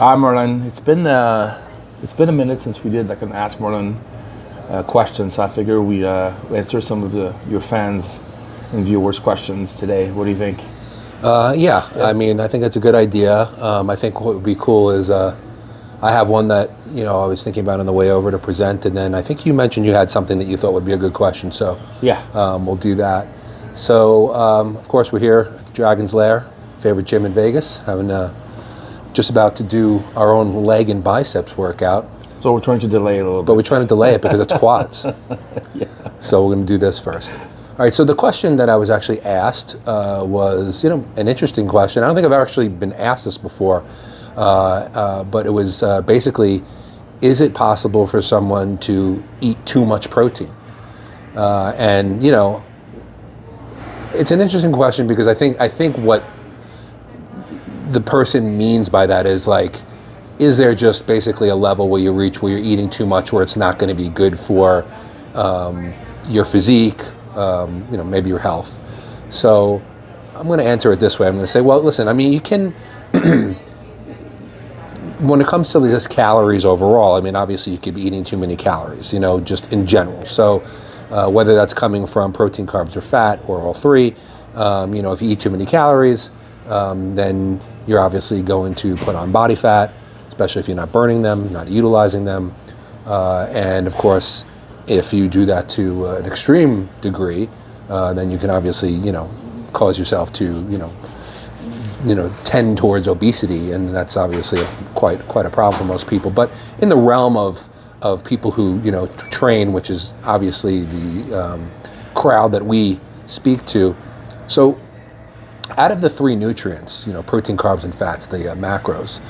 Hi Merlin. It's been a minute since we did like an Ask Merlin question, so I figure we answer some of your fans and viewers' questions today. What do you think? Yeah, I mean, I think that's a good idea. I think what would be cool is I have one that I was thinking about on the way over to present, and then I think you mentioned you had something that you thought would be a good question, so Yeah. we'll do that. So, of course, we're here at the Dragon's Lair, favorite gym in Vegas, having just about to do our own leg and biceps workout, So we're trying to delay it a little but bit. we're trying to delay it because it's quads. Yeah. So we're going to do this first. All right, so the question that I was actually asked was, an interesting question. I don't think I've actually been asked this before, but it was basically, is it possible for someone to eat too much protein? And it's an interesting question because I think what the person means by that is like, is there just basically a level where you reach where you're eating too much, where it's not going to be good for your physique, maybe your health? So I'm going to answer it this way. I'm going to say, well, listen, I mean, you can, when it comes to just calories overall, I mean, obviously you could be eating too many calories, just in general. So whether that's coming from protein, carbs, or fat, or all three, if you eat too many calories, then you're obviously going to put on body fat, especially if you're not burning them, not utilizing them. And of course, if you do that to an extreme degree, then you can obviously, cause yourself to, tend towards obesity, and that's obviously quite a problem for most people. But in the realm of people who, train, which is obviously the crowd that we speak to, so out of the three nutrients, protein, carbs, and fats, the macros,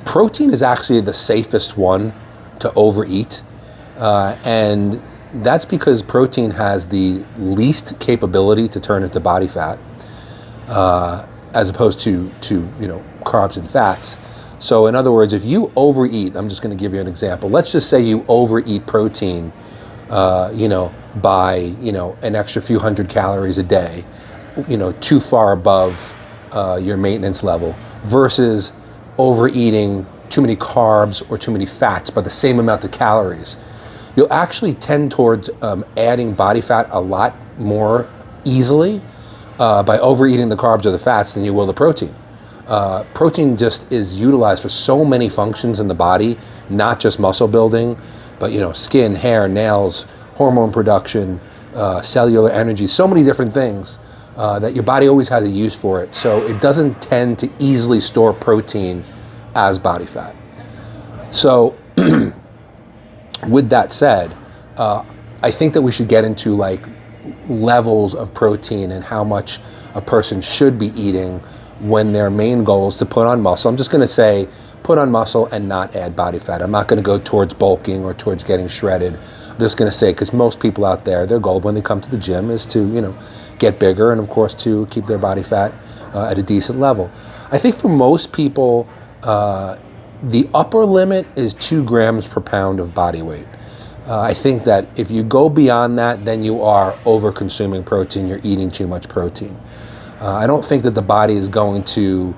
protein is actually the safest one to overeat. And that's because protein has the least capability to turn into body fat, as opposed to carbs and fats. So in other words, if you overeat, I'm just going to give you an example. Let's just say you overeat protein, by an extra few hundred calories a day, too far above your maintenance level, versus overeating too many carbs or too many fats by the same amount of calories. You'll actually tend towards adding body fat a lot more easily by overeating the carbs or the fats than you will the protein. Protein just is utilized for so many functions in the body, not just muscle building, but skin, hair, nails, hormone production, cellular energy, so many different things that your body always has a use for it. So it doesn't tend to easily store protein as body fat. So with that said, I think that we should get into like levels of protein and how much a person should be eating when their main goal is to put on muscle. I'm just going to say put on muscle and not add body fat. I'm not going to go towards bulking or towards getting shredded. I'm just going to say, because most people out there, their goal when they come to the gym is to, get bigger, and of course to keep their body fat at a decent level. I think for most people, the upper limit is 2 grams per pound of body weight. I think that if you go beyond that, then you are over consuming protein, you're eating too much protein. I don't think that the body is going to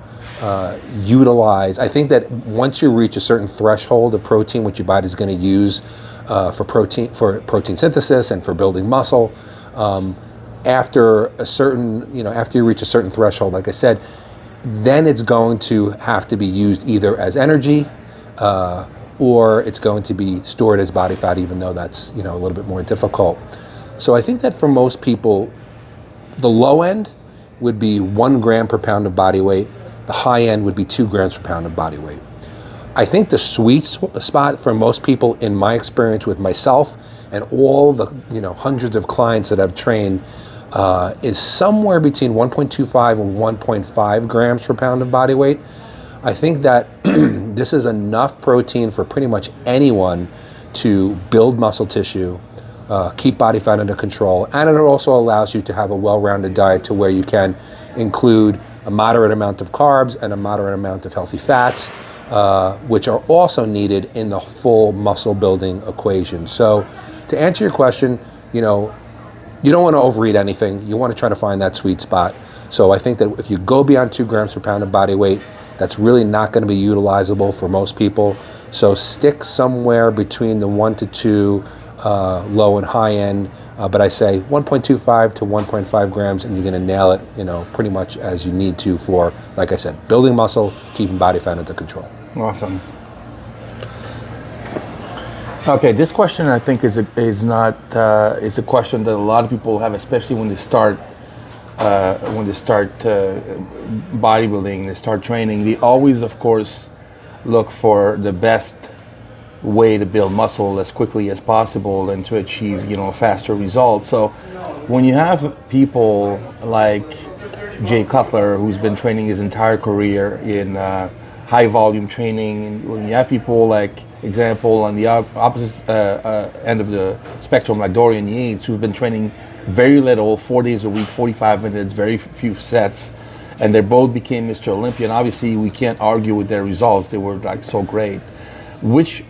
utilize, I think that once you reach a certain threshold of protein, which your body is going to use for protein synthesis and for building muscle, after you reach a certain threshold, like I said, then it's going to have to be used either as energy or it's going to be stored as body fat, even though that's a little bit more difficult. So I think that for most people, the low end would be 1 gram per pound of body weight. The high end would be 2 grams per pound of body weight. I think the sweet spot for most people, in my experience with myself and all the hundreds of clients that I've trained, is somewhere between 1.25 and 1.5 grams per pound of body weight. I think that this is enough protein for pretty much anyone to build muscle tissue, keep body fat under control, and it also allows you to have a well-rounded diet to where you can include a moderate amount of carbs and a moderate amount of healthy fats, which are also needed in the full muscle building equation. So to answer your question, you don't want to overeat anything. You want to try to find that sweet spot. So I think that if you go beyond 2 grams per pound of body weight, that's really not going to be utilizable for most people. So stick somewhere between the 1 to 2 low and high end. But I say 1.25 to 1.5 grams, and you're going to nail it, pretty much as you need to for, like I said, building muscle, keeping body fat under control. Awesome. Okay, this question I think is a question that a lot of people have, especially when they start bodybuilding, they start training. They always, of course, look for the best way to build muscle as quickly as possible and to achieve, faster results. So when you have people like Jay Cutler, who's been training his entire career in high volume training, and when you have people like, example, on the opposite end of the spectrum, like Dorian Yates, who's been training very little, 4 days a week, 45 minutes, very few sets, and they both became Mr. Olympia. And obviously, we can't argue with their results; they were like so great. Which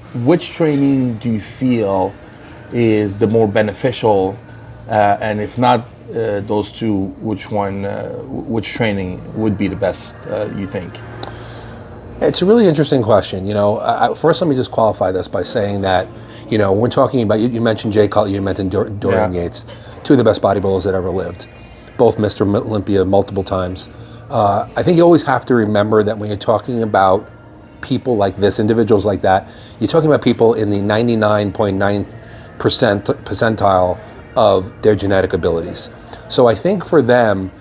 training do you feel is the more beneficial? And if not those two, which training would be the best? You think? It's a really interesting question. First, let me just qualify this by saying that, when talking about, you mentioned Jay Cutler, you mentioned Dorian Yates, two of the best bodybuilders that ever lived, both Mr. Olympia multiple times. I think you always have to remember that when you're talking about people like this, individuals like that, you're talking about people in the 99.9th percentile of their genetic abilities. So I think for them,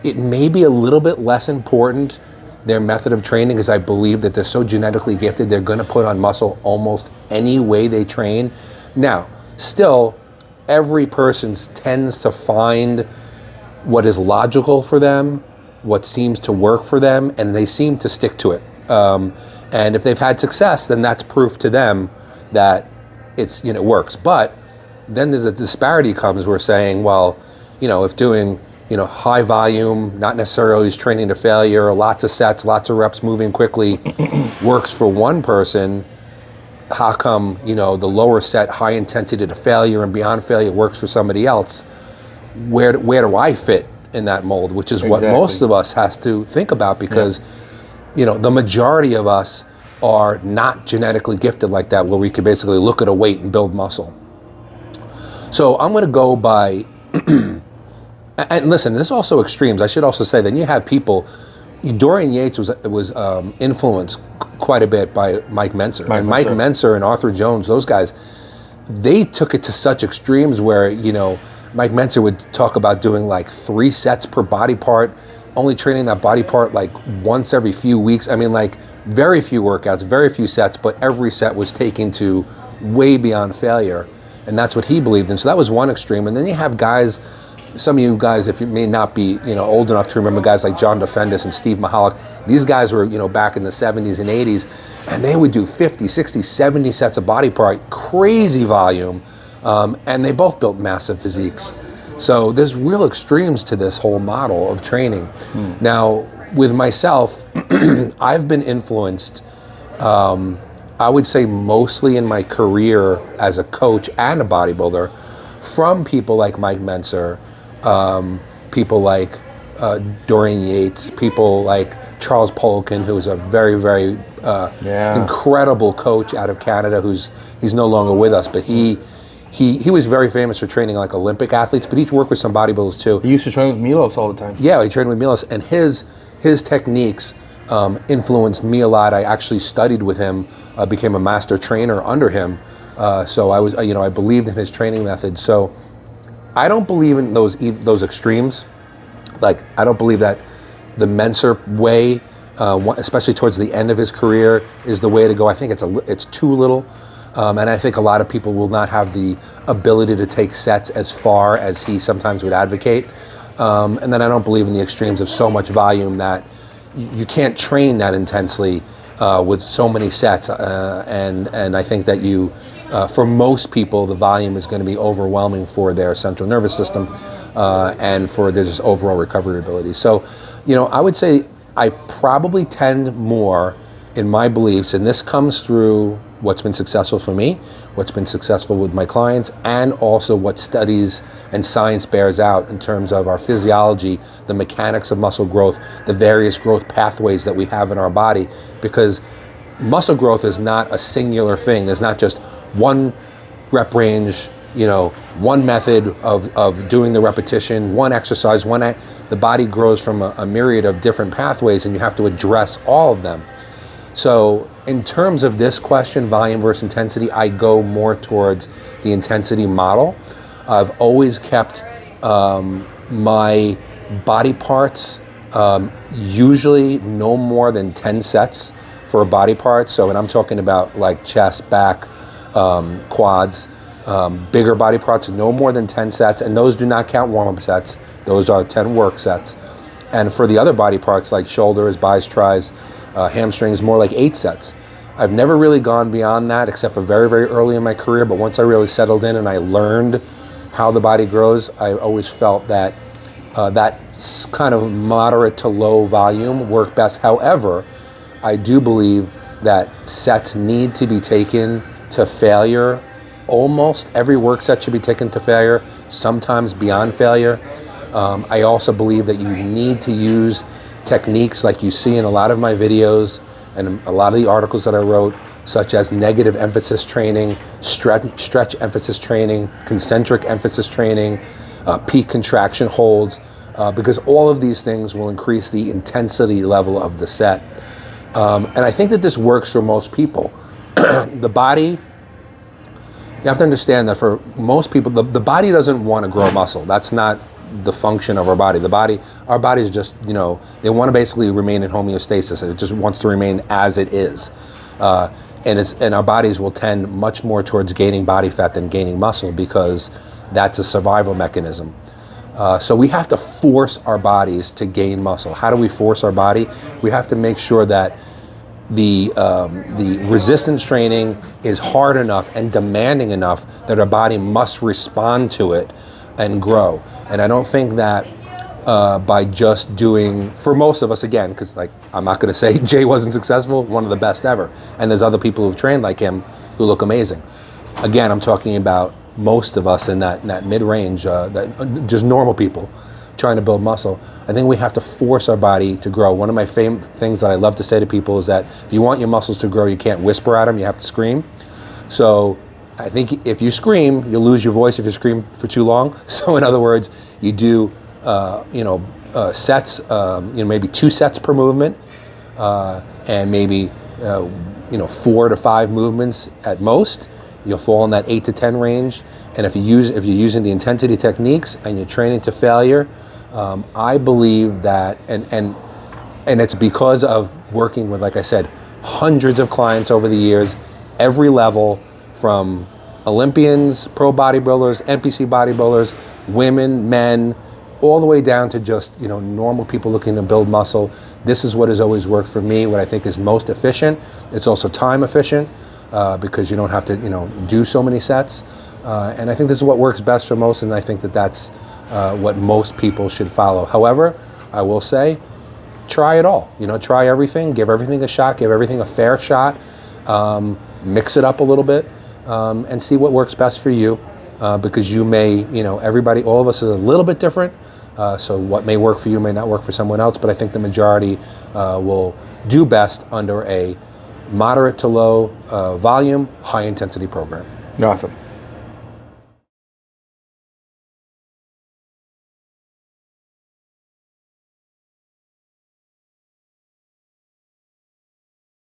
it may be a little bit less important, their method of training, because I believe that they're so genetically gifted, they're going to put on muscle almost any way they train. Now, still, every person tends to find what is logical for them, what seems to work for them, and they seem to stick to it. And if they've had success, then that's proof to them that it works. But then there's a disparity comes where saying, well, if doing high volume, not necessarily always training to failure, lots of sets, lots of reps, moving quickly, works for one person, how come, the lower set, high intensity to failure and beyond failure works for somebody else? Where do I fit in that mold? Which is what most of us has to think about, because, the majority of us are not genetically gifted like that, where we could basically look at a weight and build muscle. So I'm going to go by... And listen, there's also extremes. I should also say that you have people. Dorian Yates was influenced quite a bit by Mike Mentzer. Mike Mentzer and Arthur Jones, those guys, they took it to such extremes where, Mike Mentzer would talk about doing like 3 sets per body part, only training that body part like once every few weeks. I mean, like very few workouts, very few sets, but every set was taken to way beyond failure. And that's what he believed in. So that was one extreme. And then you have guys, some of you guys, if you may not be, old enough to remember guys like John DeFendis and Steve Mahalik, these guys were, back in the 70s and 80s, and they would do 50, 60, 70 sets of body part, crazy volume, and they both built massive physiques. So there's real extremes to this whole model of training. Now, with myself, I've been influenced, I would say mostly in my career as a coach and a bodybuilder, from people like Mike Mentzer, people like Dorian Yates, people like Charles Poliquin, who is a very, very incredible coach out of Canada, he's no longer with us, but he was very famous for training like Olympic athletes, but he worked with some bodybuilders too. He used to train with Milos all the time. Yeah, he trained with Milos, and his techniques influenced me a lot. I actually studied with him, became a master trainer under him. So I was, I believed in his training methods. So I don't believe in those extremes. Like, I don't believe that the Mentzer way, especially towards the end of his career, is the way to go. I think it's too little. And I think a lot of people will not have the ability to take sets as far as he sometimes would advocate. And then I don't believe in the extremes of so much volume that you can't train that intensely with so many sets. And I think that for most people, the volume is going to be overwhelming for their central nervous system and for their just overall recovery ability. So, I would say I probably tend more in my beliefs, and this comes through what's been successful for me, what's been successful with my clients, and also what studies and science bears out in terms of our physiology, the mechanics of muscle growth, the various growth pathways that we have in our body. Because muscle growth is not a singular thing. There's not just one rep range, one method of doing the repetition, one exercise, the body grows from a myriad of different pathways, and you have to address all of them. So in terms of this question, volume versus intensity, I go more towards the intensity model. I've always kept my body parts usually no more than 10 sets for a body part. So when I'm talking about like chest, back, quads, bigger body parts, no more than 10 sets, and those do not count warm-up sets. Those are 10 work sets. And for the other body parts like shoulders, bis, tris, hamstrings, more like 8 sets. I've never really gone beyond that except for very, very early in my career, but once I really settled in and I learned how the body grows, I always felt that that kind of moderate to low volume worked best. However, I do believe that sets need to be taken to failure. Almost every work set should be taken to failure, sometimes beyond failure. I also believe that you need to use techniques like you see in a lot of my videos and a lot of the articles that I wrote, such as negative emphasis training, stretch emphasis training, concentric emphasis training, peak contraction holds, because all of these things will increase the intensity level of the set. And I think that this works for most people. The body, you have to understand that for most people, the body doesn't want to grow muscle. That's not the function of our body. Our body is just, they want to basically remain in homeostasis. It just wants to remain as it is. And our bodies will tend much more towards gaining body fat than gaining muscle because that's a survival mechanism. So we have to force our bodies to gain muscle. How do we force our body? We have to make sure that the resistance training is hard enough and demanding enough that our body must respond to it and grow. And I don't think that by just doing, for most of us, again, because I'm not going to say Jay wasn't successful, one of the best ever, and there's other people who've trained like him who look amazing. Again, I'm talking about most of us in that mid-range, just normal people trying to build muscle. I think we have to force our body to grow. One of my favorite things that I love to say to people is that if you want your muscles to grow, you can't whisper at them, you have to scream. So I think if you scream, you'll lose your voice if you scream for too long. So in other words, you do sets, maybe 2 sets per movement, and maybe 4 to 5 movements at most. You'll fall in that 8 to 10 range. And if you're using the intensity techniques and you're training to failure, I believe that, and it's because of working with, like I said, hundreds of clients over the years, every level, from Olympians, pro bodybuilders, NPC bodybuilders, women, men, all the way down to just normal people looking to build muscle. This is what has always worked for me, what I think is most efficient. It's also time efficient because you don't have to do so many sets. And I think this is what works best for most, and I think that that's what most people should follow. However, I will say, try it all. Try everything, give everything a shot, give everything a fair shot, mix it up a little bit, and see what works best for you. Because you may, everybody, all of us is a little bit different. So what may work for you may not work for someone else, but I think the majority will do best under a moderate to low volume, high intensity program. Awesome.